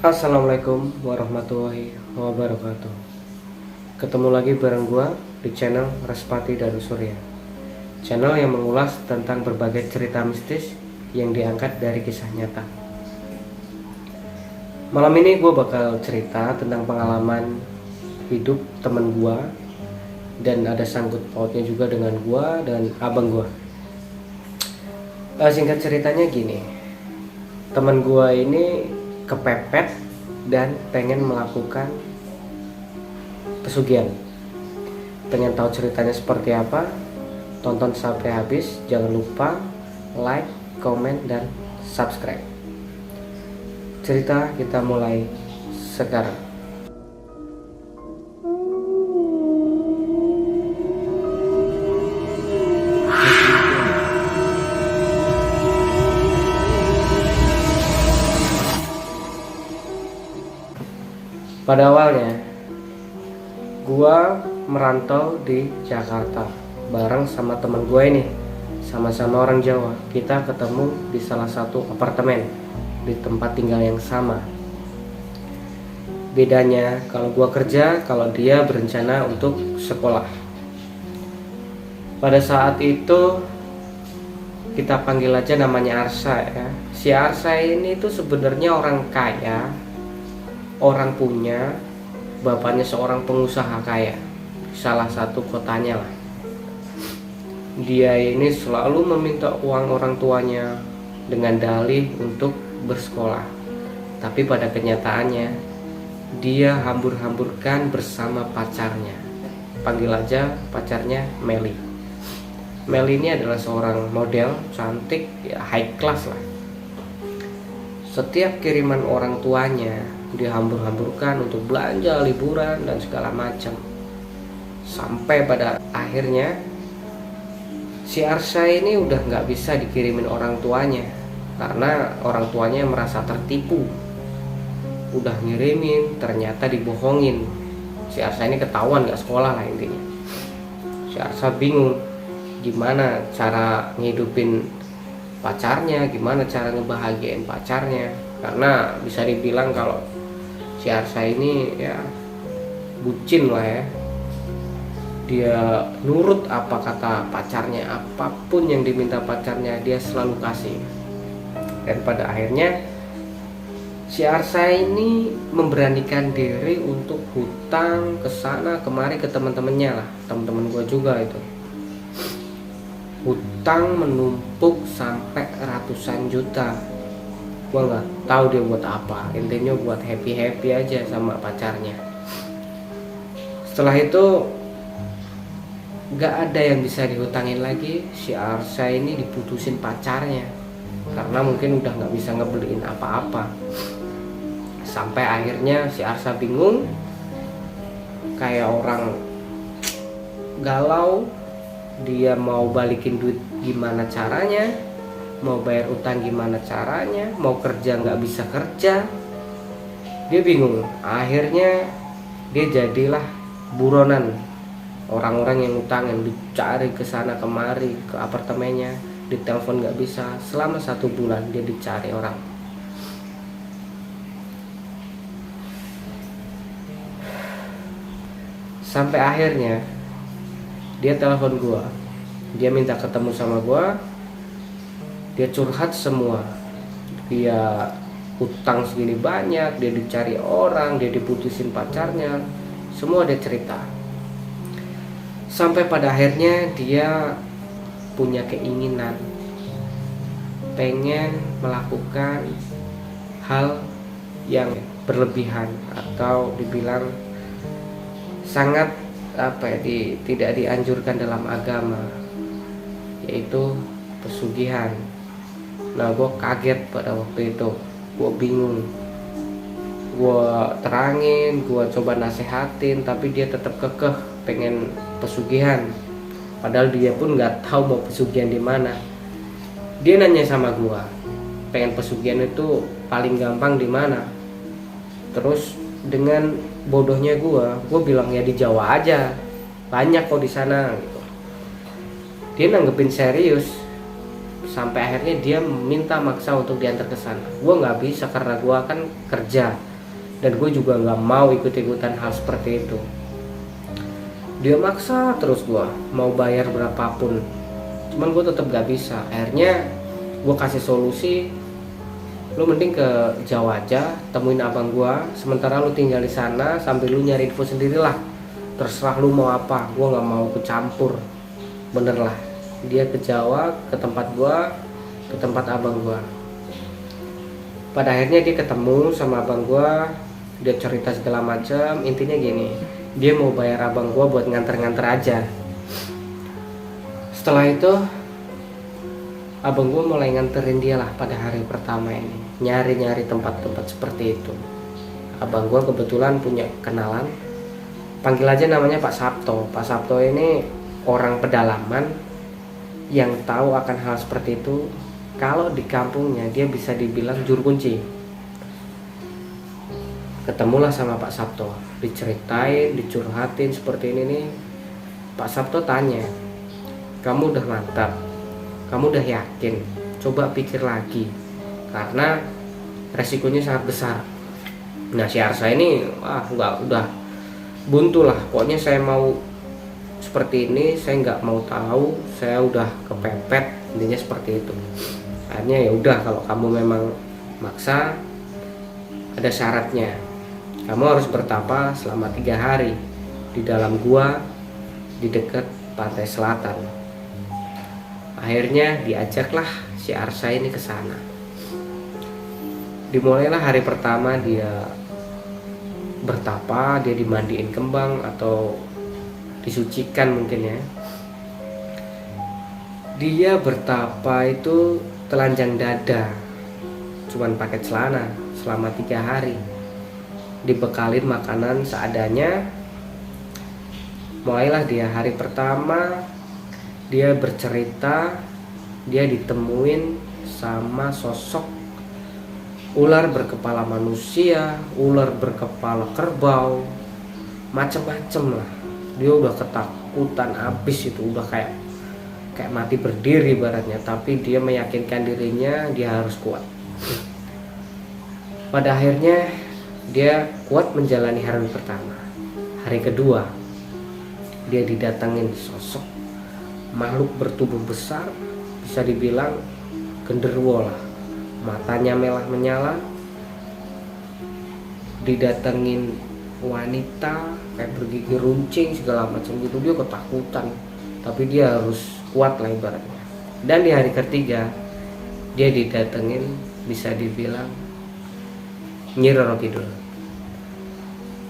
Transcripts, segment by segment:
Assalamualaikum warahmatullahi wabarakatuh. Ketemu lagi bareng gua di channel Respati Darusurya, channel yang mengulas tentang berbagai cerita mistis yang diangkat dari kisah nyata. Malam ini gua bakal cerita tentang pengalaman hidup temen gua, dan ada sangkut pautnya juga dengan gua dan abang gua. Singkat ceritanya gini, temen gua ini kepepet dan pengen melakukan pesugihan. Pengen tahu ceritanya seperti apa? Tonton sampai habis. Jangan lupa like, komen, dan subscribe. Cerita kita mulai sekarang. Pada awalnya, gua merantau di Jakarta bareng sama temen gue ini, sama-sama orang Jawa. Kita ketemu di salah satu apartemen di tempat tinggal yang sama. Bedanya, kalau gua kerja, kalau dia berencana untuk sekolah. Pada saat itu, kita panggil aja namanya Arsa ya. Si Arsa ini tuh sebenarnya orang kaya, orang punya, bapaknya seorang pengusaha kaya, salah satu kotanya lah. Dia ini selalu meminta uang orang tuanya dengan dalih untuk bersekolah. Tapi pada kenyataannya, dia hambur-hamburkan bersama pacarnya. Panggil aja pacarnya Meli. Meli ini adalah seorang model cantik, ya high class lah. Setiap kiriman orang tuanya dihambur-hamburkan untuk belanja, liburan, dan segala macam. Sampai pada akhirnya si Arsa ini udah nggak bisa dikirimin orang tuanya karena orang tuanya merasa tertipu. Udah ngirimin, ternyata dibohongin. Si Arsa ini ketahuan nggak sekolah lah intinya. Si Arsa bingung gimana cara ngidupin pacarnya, gimana cara ngebahagiain pacarnya, karena bisa dibilang kalau si Arsa ini ya bucin lah ya. Dia nurut apa kata pacarnya, apapun yang diminta pacarnya dia selalu kasih. Dan pada akhirnya si Arsa ini memberanikan diri untuk hutang ke sana kemari ke teman-temannya lah, teman-teman gue juga itu. Hutang menumpuk sampai ratusan juta. Gue nggak tahu dia buat apa, intinya buat happy aja sama pacarnya. Setelah itu nggak ada yang bisa dihutangin lagi. Si Arsa ini diputusin pacarnya karena mungkin udah nggak bisa ngebeliin apa-apa. Sampai akhirnya si Arsa bingung, kayak orang galau. Dia mau balikin duit gimana caranya, mau bayar utang gimana caranya, mau kerja nggak bisa kerja. Dia bingung. Akhirnya dia jadilah buronan orang-orang yang utangin, dicari ke sana kemari ke apartemennya, ditelepon nggak bisa. Selama 1 bulan dia dicari orang. Sampai akhirnya dia telepon gua, dia minta ketemu sama gua. Dia curhat semua, dia utang segini banyak, dia dicari orang, dia diputusin pacarnya, semua dia cerita. Sampai pada akhirnya dia punya keinginan, pengen melakukan hal yang berlebihan atau dibilang sangat tidak dianjurkan dalam agama, yaitu pesugihan. Nah, gue kaget pada waktu itu, gue bingung, gue terangin, gue coba nasehatin, tapi dia tetap kekeh pengen pesugihan. Padahal dia pun nggak tahu mau pesugihan di mana. Dia nanya sama gue, pengen pesugihan itu paling gampang di mana? Terus dengan bodohnya gue bilang ya di Jawa aja, banyak kok di sana gitu. Dia nanggepin serius, sampai akhirnya dia minta maksa untuk diantar ke sana. Gue nggak bisa karena gue kan kerja, dan gue juga nggak mau ikut-ikutan hal seperti itu. Dia maksa terus gue mau bayar berapapun, cuman gue tetap gak bisa. Akhirnya gue kasih solusi, lu mending ke Jawa aja, temuin abang gue, sementara lu tinggal di sana sambil lu nyari info sendirilah, terserah lu mau apa, gue nggak mau kecampur. Bener lah, dia ke Jawa, ke tempat gue, ke tempat abang gue. Pada akhirnya dia ketemu sama abang gue, dia cerita segala macam. Intinya gini, dia mau bayar abang gue buat nganter-nganter aja. Setelah itu abang gue mulai nganterin dia lah pada hari pertama ini, nyari-nyari tempat-tempat seperti itu. Abang gue kebetulan punya kenalan, panggil aja namanya Pak Sabto. Pak Sabto ini orang pedalaman yang tahu akan hal seperti itu. Kalau di kampungnya dia bisa dibilang juru kunci. Ketemulah sama Pak Sabto, diceritain, dicurhatin seperti ini nih. Pak Sabto tanya, kamu udah mantap, kamu udah yakin, coba pikir lagi, karena resikonya sangat besar. Nah si Arsa ini udah buntu lah, pokoknya saya mau seperti ini, saya nggak mau tahu, saya udah kepepet, intinya seperti itu. Akhirnya ya udah, kalau kamu memang maksa, ada syaratnya, kamu harus bertapa selama 3 hari di dalam gua di dekat pantai selatan. Akhirnya diajaklah si Arsa ini ke sana. Dimulailah hari pertama dia bertapa, dia dimandiin kembang atau disucikan mungkin ya. Dia bertapa itu telanjang dada, cuman pakai celana selama 3 hari, dibekalin makanan seadanya. Mulailah dia hari pertama, dia bercerita dia ditemuin sama sosok ular berkepala manusia, ular berkepala kerbau, macem-macem lah. Dia udah ketakutan abis itu, udah kayak mati berdiri ibaratnya, tapi dia meyakinkan dirinya dia harus kuat. Pada akhirnya dia kuat menjalani hari pertama. Hari kedua dia didatengin sosok makhluk bertubuh besar, bisa dibilang genderuwo lah, matanya merah menyala. Didatengin wanita kayak bergigi runcing segala macam gitu, dia ketakutan, tapi dia harus kuat lah ibaratnya. Dan di hari ketiga dia didatengin, bisa dibilang Nyi Roro Kidul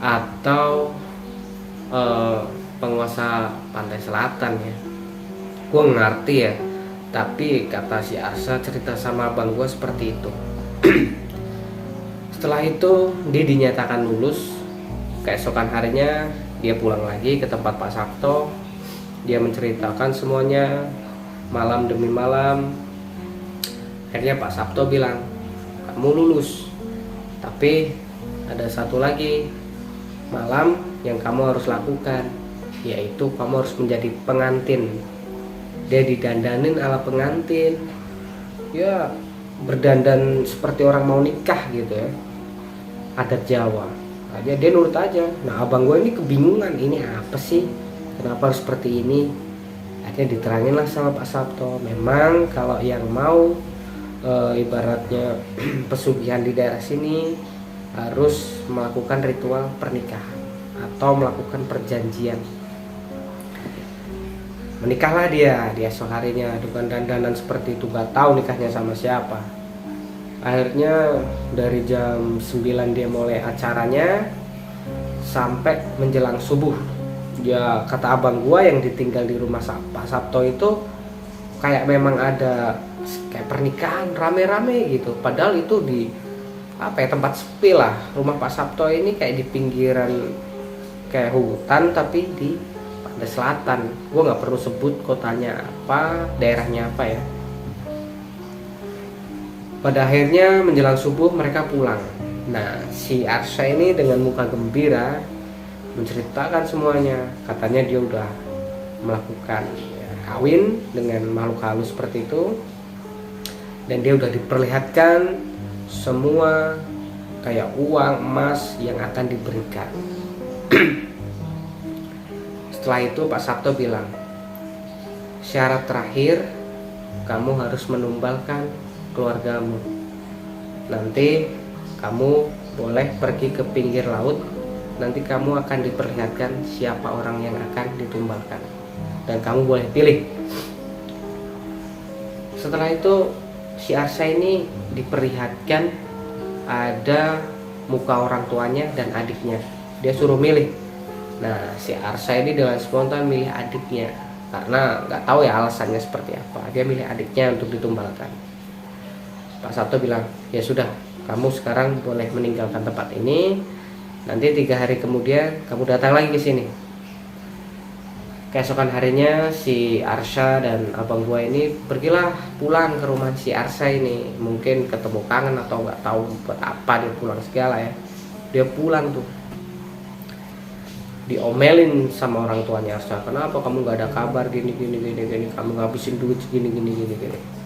atau penguasa pantai selatan ya. Gue ngerti ya, tapi kata si Arsa cerita sama abang gue seperti itu. Setelah itu dia dinyatakan lulus. Keesokan harinya dia pulang lagi ke tempat Pak Sabto. Dia menceritakan semuanya malam demi malam. Akhirnya Pak Sabto bilang, kamu lulus, tapi ada satu lagi malam yang kamu harus lakukan, yaitu kamu harus menjadi pengantin. Dia didandanin ala pengantin, ya berdandan seperti orang mau nikah gitu ya, adat Jawa aja. Dia nurut aja. Nah abang gue ini kebingungan, ini apa sih, kenapa harus seperti ini. Akhirnya diterangin lah sama Pak Sabto, memang kalau yang mau ibaratnya pesugihan di daerah sini harus melakukan ritual pernikahan atau melakukan perjanjian. Menikahlah dia di esok harinya dengan dandanan seperti itu, gak tahu nikahnya sama siapa. Akhirnya dari jam 9 dia mulai acaranya sampai menjelang subuh. Ya kata abang gua yang ditinggal di rumah Pak Sabto itu kayak memang ada kayak pernikahan rame-rame gitu, padahal itu di tempat sepi lah. Rumah Pak Sabto ini kayak di pinggiran kayak hutan, tapi di pantai selatan. Gue nggak perlu sebut kotanya apa, daerahnya apa ya. Pada akhirnya menjelang subuh mereka pulang. Nah si Arsa ini dengan muka gembira menceritakan semuanya. Katanya dia udah melakukan kawin dengan makhluk halus seperti itu, dan dia udah diperlihatkan semua kayak uang, emas yang akan diberikan. Setelah itu Pak Sabto bilang, syarat terakhir kamu harus menumbalkan keluargamu. Nanti kamu boleh pergi ke pinggir laut, nanti kamu akan diperlihatkan siapa orang yang akan ditumbalkan, dan kamu boleh pilih. Setelah itu si Arsa ini diperlihatkan ada muka orang tuanya dan adiknya. Dia suruh milih. Nah, si Arsa ini dengan spontan milih adiknya karena nggak tahu ya alasannya seperti apa. Dia milih adiknya untuk ditumbalkan. Pak Sabto bilang, ya sudah, kamu sekarang boleh meninggalkan tempat ini. Nanti 3 hari kemudian kamu datang lagi ke sini. Keesokan harinya si Arsa dan abang gua ini pergilah pulang ke rumah si Arsa ini. Mungkin ketemu kangen atau nggak tahu buat apa dia pulang segala ya. Dia pulang tuh, diomelin sama orang tuanya Arsa, kenapa kamu nggak ada kabar gini, kamu ngabisin duit gini.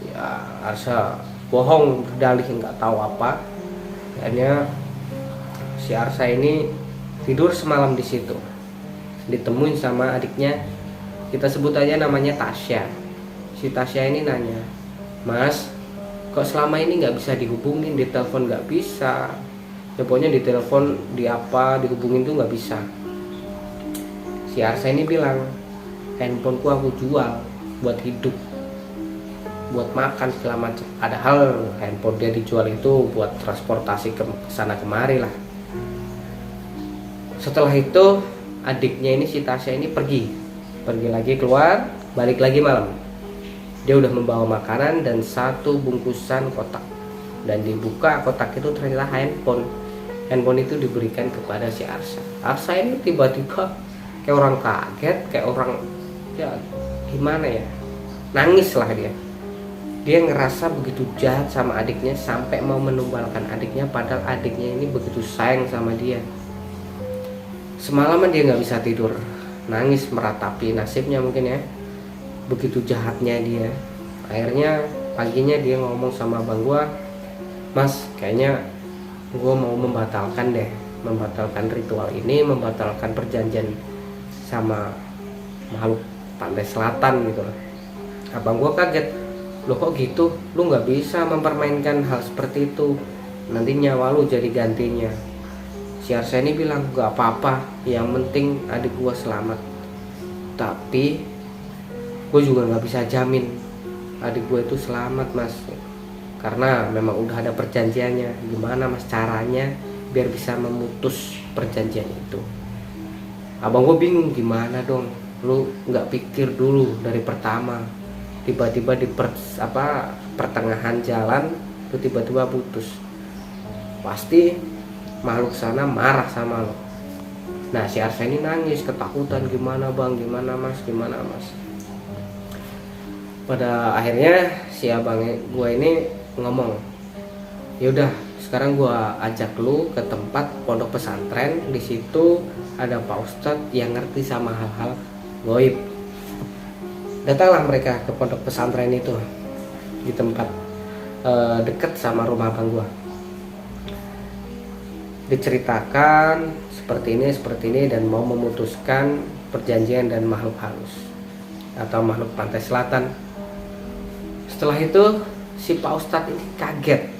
Ya Arsa bohong, berdalih nggak tahu apa. Akhirnya si Arsa ini tidur semalam di situ, ditemuin sama adiknya, kita sebut aja namanya Tasya. Si Tasya ini nanya, Mas, kok selama ini nggak bisa dihubungin, ditelepon nggak bisa, ya pokoknya ditelepon, dihubungin tuh nggak bisa. Si Arsa ini bilang, handphoneku aku jual buat hidup, buat makan segala macam. Padahal handphone dia dijual itu buat transportasi ke sana kemari lah. Setelah itu adiknya ini si Tasya ini pergi lagi keluar, balik lagi malam. Dia udah membawa makanan dan 1 bungkusan kotak, dan dibuka kotak itu ternyata handphone itu diberikan kepada si Arsa. Arsa ini tiba-tiba kayak orang kaget, kayak orang ya gimana ya, nangis lah dia ngerasa begitu jahat sama adiknya sampai mau menumbalkan adiknya, padahal adiknya ini begitu sayang sama dia. Semalaman dia nggak bisa tidur, nangis meratapi nasibnya mungkin ya, begitu jahatnya dia. Akhirnya paginya dia ngomong sama abang gua, Mas, kayaknya gua mau membatalkan ritual ini, membatalkan perjanjian sama makhluk pantai selatan gitu loh. Abang gua kaget, lo kok gitu, lu nggak bisa mempermainkan hal seperti itu, nanti nyawa lu jadi gantinya. Si Arsa ini bilang, gak apa-apa, yang penting adik gua selamat. Tapi gue juga nggak bisa jamin adik gue itu selamat, Mas, karena memang udah ada perjanjiannya. Gimana Mas caranya biar bisa memutus perjanjian itu? Abang gue bingung, gimana dong, lu nggak pikir dulu dari pertama, tiba-tiba di pertengahan jalan lu tiba-tiba putus, pasti makhluk sana marah sama lo. Nah si Arsa ini nangis ketakutan, gimana bang, gimana mas. Pada akhirnya si abang gue ini ngomong, yaudah sekarang gue ajak lu ke tempat pondok pesantren, di situ ada Pak Ustadz yang ngerti sama hal-hal goib. Datanglah mereka ke pondok pesantren itu, di tempat deket sama rumah abang gue. Diceritakan seperti ini dan mau memutuskan perjanjian dan makhluk halus atau makhluk pantai selatan. Setelah itu si Pak Ustadz ini kaget,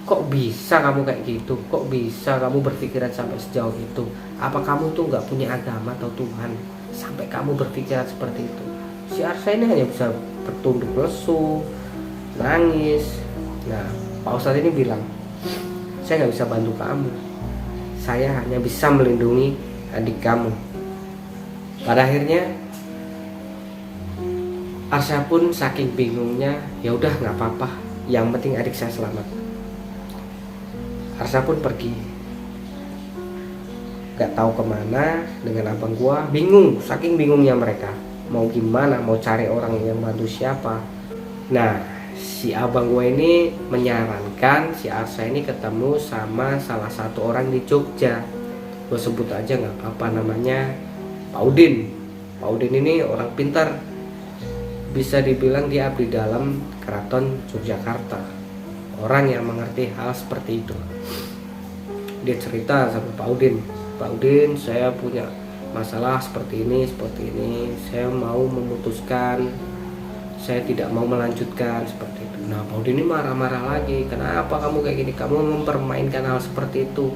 kok bisa kamu kayak gitu, kok bisa kamu berpikiran sampai sejauh itu, apa kamu tuh nggak punya agama atau Tuhan sampai kamu berpikiran seperti itu? Si Arsa ini hanya bisa bertunduk lesu, nangis. Nah Pak Ustadz ini bilang, saya nggak bisa bantu kamu, saya hanya bisa melindungi adik kamu. Pada akhirnya Arsa pun saking bingungnya, ya udah nggak apa-apa, yang penting adik saya selamat. Arsa pun pergi, nggak tahu kemana dengan abang gua. Bingung, saking bingungnya mereka, mau gimana, mau cari orang yang bantu siapa. Nah si abang gua ini menyarankan si Arsa ini ketemu sama salah satu orang di Jogja. Gue sebut aja nggak apa namanya, Pak Udin. Pak Udin ini orang pintar, bisa dibilang dia abdi dalam keraton Yogyakarta, orang yang mengerti hal seperti itu. dia cerita sama Pak Udin. Pak Udin, saya punya masalah seperti ini, saya mau memutuskan, saya tidak mau melanjutkan seperti itu. Nah, Pak Udin ini marah-marah lagi. Kenapa kamu kayak gini? Kamu mempermainkan hal seperti itu,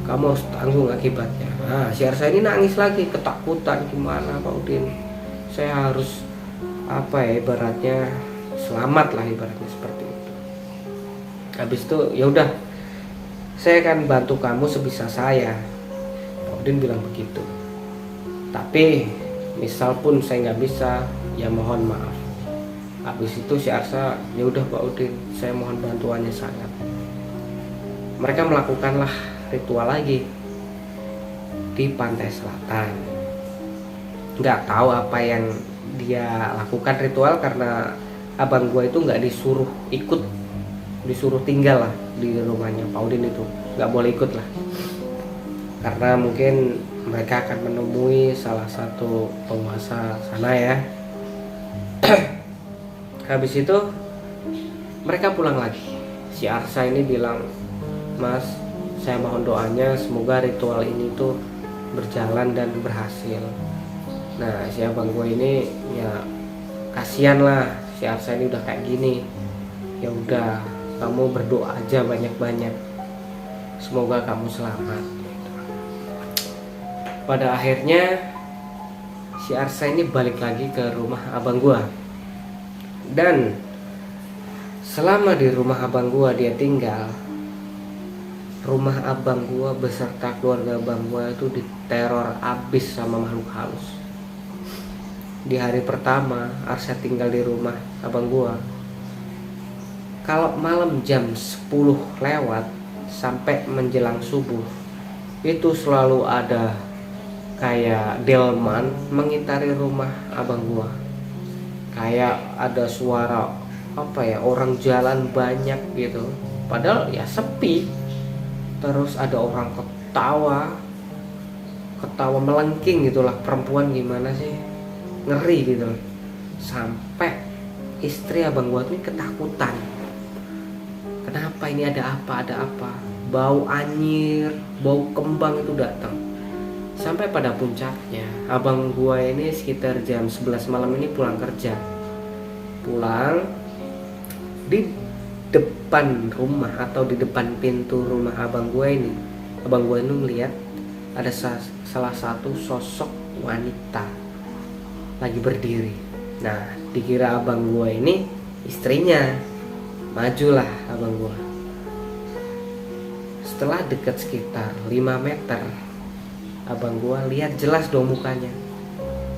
kamu harus tanggung akibatnya. Nah, si Arsa ini nangis lagi, ketakutan. Gimana Pak Udin, saya harus ibaratnya selamat lah, ibaratnya seperti itu. Habis itu ya udah, saya akan bantu kamu sebisa saya. Pak Udin bilang begitu. Tapi misal pun saya nggak bisa, ya mohon maaf. Habis itu si Arsa, ya udah Pak Udin, saya mohon bantuannya sangat. Mereka melakukanlah ritual lagi di pantai selatan. Nggak tahu apa yang dia lakukan ritual, karena abang gue itu nggak disuruh ikut, disuruh tinggal lah di rumahnya Pak Udin itu, nggak boleh ikut lah, karena mungkin mereka akan menemui salah satu penguasa sana ya. Habis itu mereka pulang lagi. Si Arsa ini bilang, Mas, saya mohon doanya semoga ritual ini tuh berjalan dan berhasil. Nah, si abang gue ini ya kasihan lah, si Arsa ini udah kayak gini. Ya udah, kamu berdoa aja banyak-banyak, semoga kamu selamat. Pada akhirnya si Arsa ini balik lagi ke rumah abang gua. Dan selama di rumah abang gua dia tinggal, rumah abang gua beserta keluarga abang gua itu diteror abis sama makhluk halus. Di hari pertama Arsa tinggal di rumah abang gua, kalau malam jam 10 lewat sampai menjelang subuh, itu selalu ada kayak delman mengitari rumah abang gua. Kayak ada suara orang jalan banyak gitu, padahal ya sepi. Terus ada orang ketawa melengking gitulah, perempuan gimana sih, ngeri gitu. Sampai istri abang gua tuh ketakutan, kenapa ini, ada apa, bau anyir, bau kembang itu datang. Sampai pada puncaknya abang gua ini sekitar jam 11 malam ini pulang kerja. Pulang di depan rumah atau di depan pintu rumah abang gua ini, abang gua ini melihat ada salah satu sosok wanita lagi berdiri. Nah, dikira abang gua ini istrinya. Majulah abang gua. Setelah dekat sekitar 5 meter, abang gua lihat jelas dong mukanya.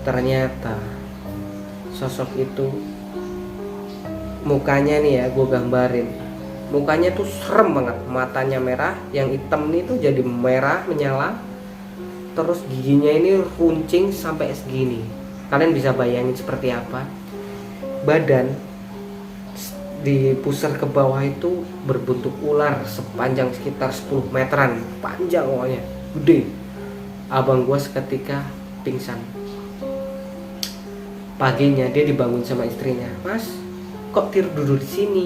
Ternyata sosok itu mukanya nih ya, gua gambarin. Mukanya tuh serem banget, matanya merah, yang hitam nih tuh jadi merah menyala. Terus giginya ini runcing sampai segini. Kalian bisa bayangin seperti apa? Badan di pusar ke bawah itu berbentuk ular sepanjang sekitar 10 meteran, panjang pokoknya, gede. Abang gua seketika pingsan. Paginya dia dibangun sama istrinya. Mas, kok tidur di sini?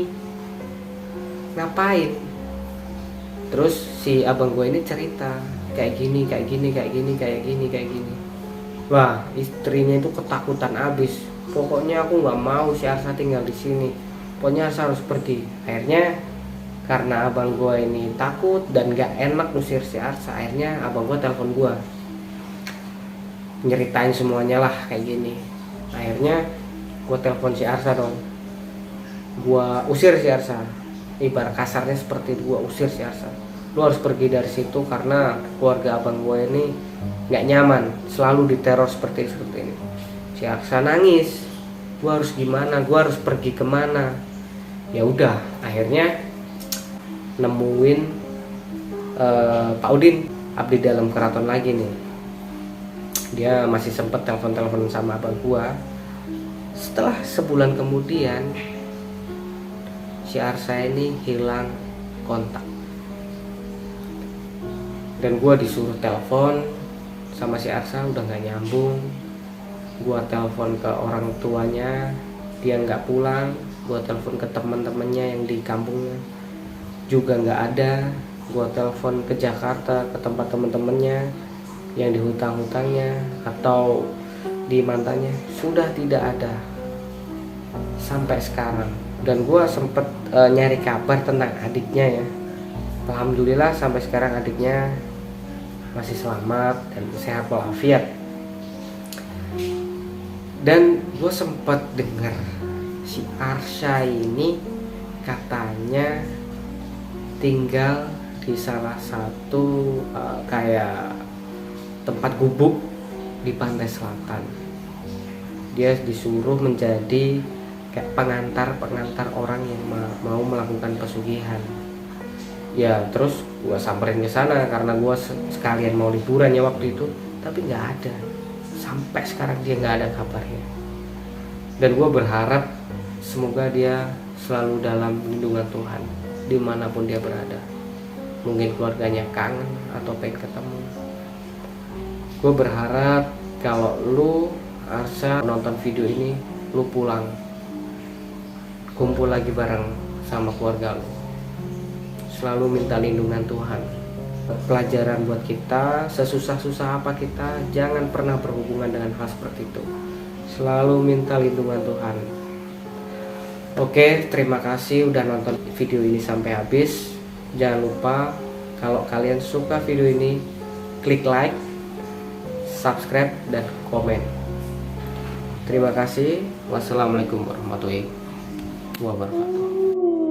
Ngapain? Terus si abang gua ini cerita kayak gini. Wah, istrinya itu ketakutan abis. Pokoknya aku nggak mau si Arsa tinggal di sini. Pokoknya Arsa harus pergi. Akhirnya karena abang gua ini takut dan gak enak ngusir si Arsa, akhirnya abang gua telepon gua, nyeritain semuanya lah kayak gini. Akhirnya gua telepon si Arsa dong, gua usir si Arsa. Ibarat kasarnya seperti gua usir si Arsa, lu harus pergi dari situ karena keluarga abang gua ini gak nyaman, selalu diteror seperti ini. Si Arsa nangis, gua harus gimana, gua harus pergi kemana. Ya udah, akhirnya nemuin Pak Udin, abdi dalam keraton lagi nih. Dia masih sempet telepon sama abang gua. Setelah sebulan kemudian si Arsa ini hilang kontak, dan gua disuruh telepon sama si Arsa udah nggak nyambung. Gua telepon ke orang tuanya, dia nggak pulang. Gua telepon ke teman-temannya yang di kampungnya juga nggak ada. gue telepon ke Jakarta ke tempat temen-temennya yang di hutang-hutangnya atau di mantannya, sudah tidak ada sampai sekarang. Dan gue sempet nyari kabar tentang adiknya ya. Alhamdulillah sampai sekarang adiknya masih selamat dan sehat walafiat. Dan gue sempet dengar si Arsha ini katanya tinggal di salah satu kayak tempat gubuk di pantai selatan. Dia disuruh menjadi kayak pengantar orang yang mau melakukan pesugihan. Ya terus gue samperin ke sana karena gue sekalian mau liburan ya waktu itu, tapi nggak ada. Sampai sekarang dia nggak ada kabarnya. Dan gue berharap semoga dia selalu dalam lindungan Tuhan dimanapun dia berada. Mungkin keluarganya kangen atau pengen ketemu. Gue berharap kalau lu Arsha nonton video ini, lu pulang kumpul lagi bareng sama keluarga lu. Selalu minta lindungan Tuhan. Pelajaran buat kita, sesusah-susah apa kita, jangan pernah berhubungan dengan hal seperti itu. Selalu minta lindungan Tuhan. Oke, terima kasih udah nonton video ini sampai habis. Jangan lupa kalau kalian suka video ini, klik like, subscribe, dan komen. Terima kasih. Wassalamualaikum warahmatullahi wabarakatuh.